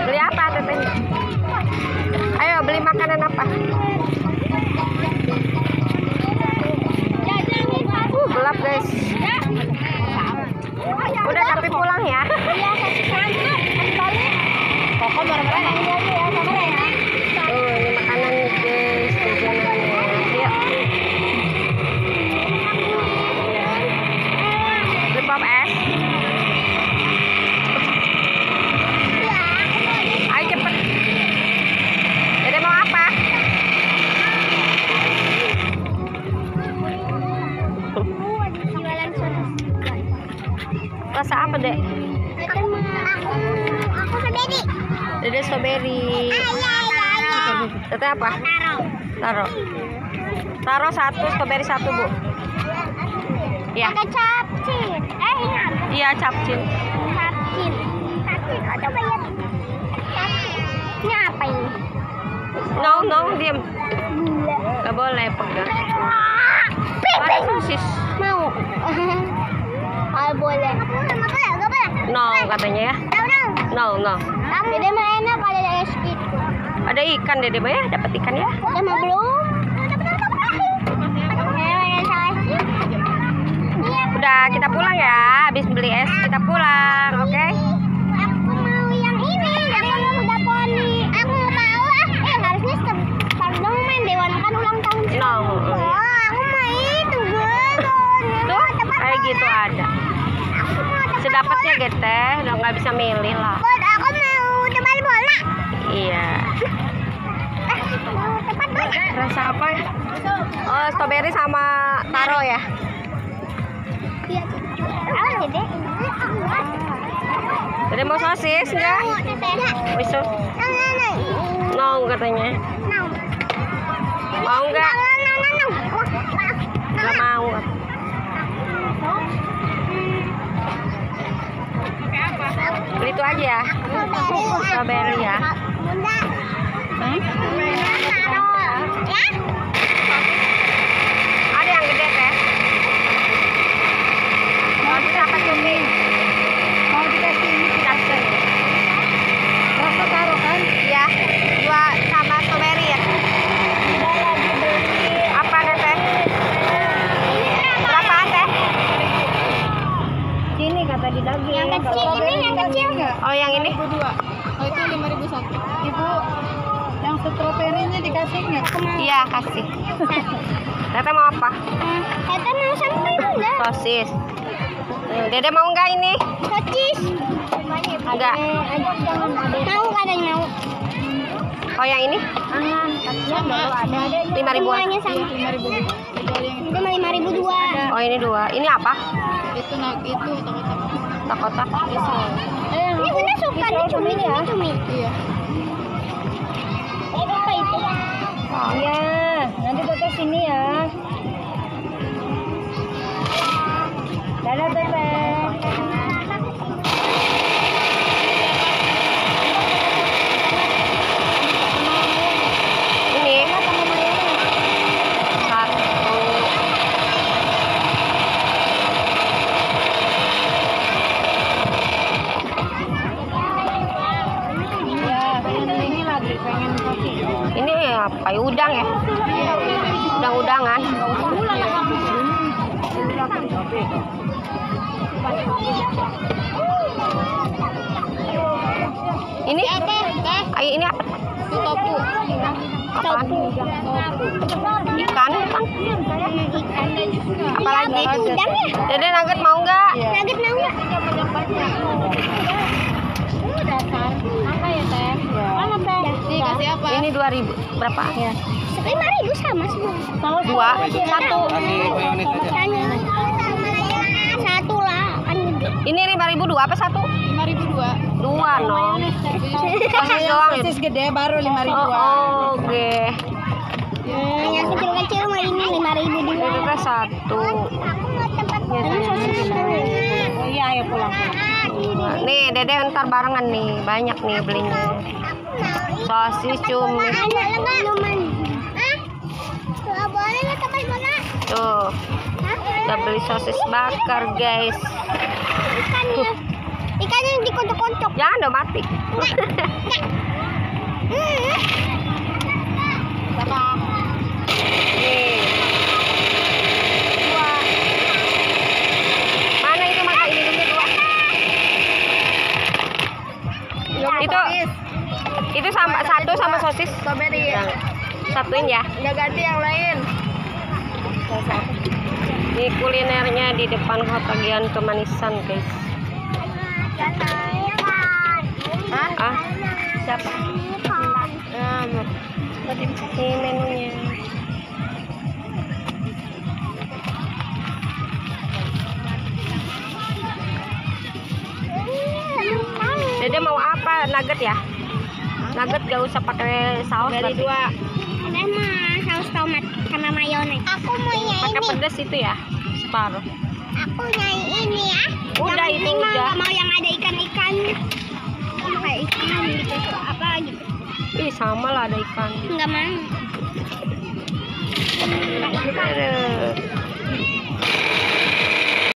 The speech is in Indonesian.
Beli apa Teteh? Ayo beli makanan apa? Gelap guys. Udah tapi pulang ya. Koko marah-marah ini aja ya, kamera ya. Ini makanan nih guys, jajanannya. Yuk. Beli pop es. Ayo cepet. Dede mau apa? Rasa apa dek? Aku strawberry. Dede strawberry. Teteh apa? Taro satu, strawberry satu bu. Ya. Pakai capcin. Ingat. Iya capcin. Capcin. Coba lihat. Ini apa ini? No, diem. Gak boleh pegang. Ada sosis. Mau. Ah, boleh. Gak boleh. No katanya ya. No. Dede mah enak ada es gitu. Ada ikan Dede mah ya, dapat ikan ya. Udah mah belum? Udah kita pulang ya, habis beli es kita pulang, oke? Aku mau yang ini, aku mau kuda poni. Aku mau harusnya pardon main Dewan kan ulang tahun. No. Aku mau itu belum. Tuh, kayak gitu ada. Aku mau Sedapatnya Geteh, udah nggak bisa milih lah. aku mau tempat bola. Iya. Mau tempat bola. Rasa apa? Oh, strawberry sama taro ya. Iya. Dede. Dede mau sosis enggak? Bisa. No katanya. Mau enggak? Enggak mau. Beli itu aja ya. Strawberry ya. Ada yang gede teh. Sosis apa cumi? Mau dikasih ini dikasih. Rasa taro kan? Iya. Dua sama strawberry ya. Apa teh? Berapaan teh? Sini kata di daging. Yang kecil ini yang kecil. Oh yang ini? 5.002. Oh itu 5.001. Ibu yang stroberinya dikasih nggak? Iya kasih. Teteh mau apa? Kita mau sampai bunda. Sosis. Dede mau enggak ini? Sosis. Enggak. Mau katanya mau. Oh yang ini? Sama. 5.000-an. Semuanya sama. 5.000. Itu mah 5.002. Oh ini dua. Ini apa? Itu itu Kotak-kotak. Ini bunda suka nih cumi ya. Cumi. Iya. Apa itu? Iya, nanti teteh sini ya. Dadah teteh. Ini satu. Ini lagi pengen kopi. Ini apa? Udang ya? Udang-udangan. Ini Apa? Teh? Ayo ini apa? Itu tofu. Apaan? Ikan kan? Apalagi? Udang ya? Dede nugget mau nggak? Nugget mau nggak? Apa ya teh? Mana teh? Dikasih apa? Ini 2.000. Berapa? 5.000 sama semua. Dua. Satu. Satu lah kan gede. Ini 5.000 dua apa satu? 5.002. Dua no. Sosis doang ya? Sosis gede baru 5.002. Oh, oke. Yang kecil-kecil mah ini 5.000 dua. Ini juga satu. Aku mau tempat bola. Oh iya, ayo pulang. Nih, Dede ntar barengan nih, banyak nih belinya. Sosis cumi. Anak minuman. Nggak boleh lah tempat bola. Tuh, udah beli sosis bakar guys. Ikan ya. Ikan yang dikucuk-kucuk. Jangan dong mati. Sama. Nih. Dua. Mana itu maka ini dulu dua. Itu sama satu sama sosis. Strawberry. Yang satuin ya. Nggak ganti yang lain. Ini kulinernya di depan Bagian Kemanisan, guys. Hah? Ah, siapa? Ini menunya. Dede mau apa? Nugget ya? Nugget gak usah pakai saus. Dari berarti. 2. Ada mah saus tomat sama mayones. Aku mau yang Pakai ini. pedas itu ya? Separuh. Aku yang ini ya. Udah, Yang itu penting mah udah. nggak mau yang ada ikan-ikan. Kayak ikan gitu. Apa gitu. Ih, sama lah ada ikan. Enggak mau.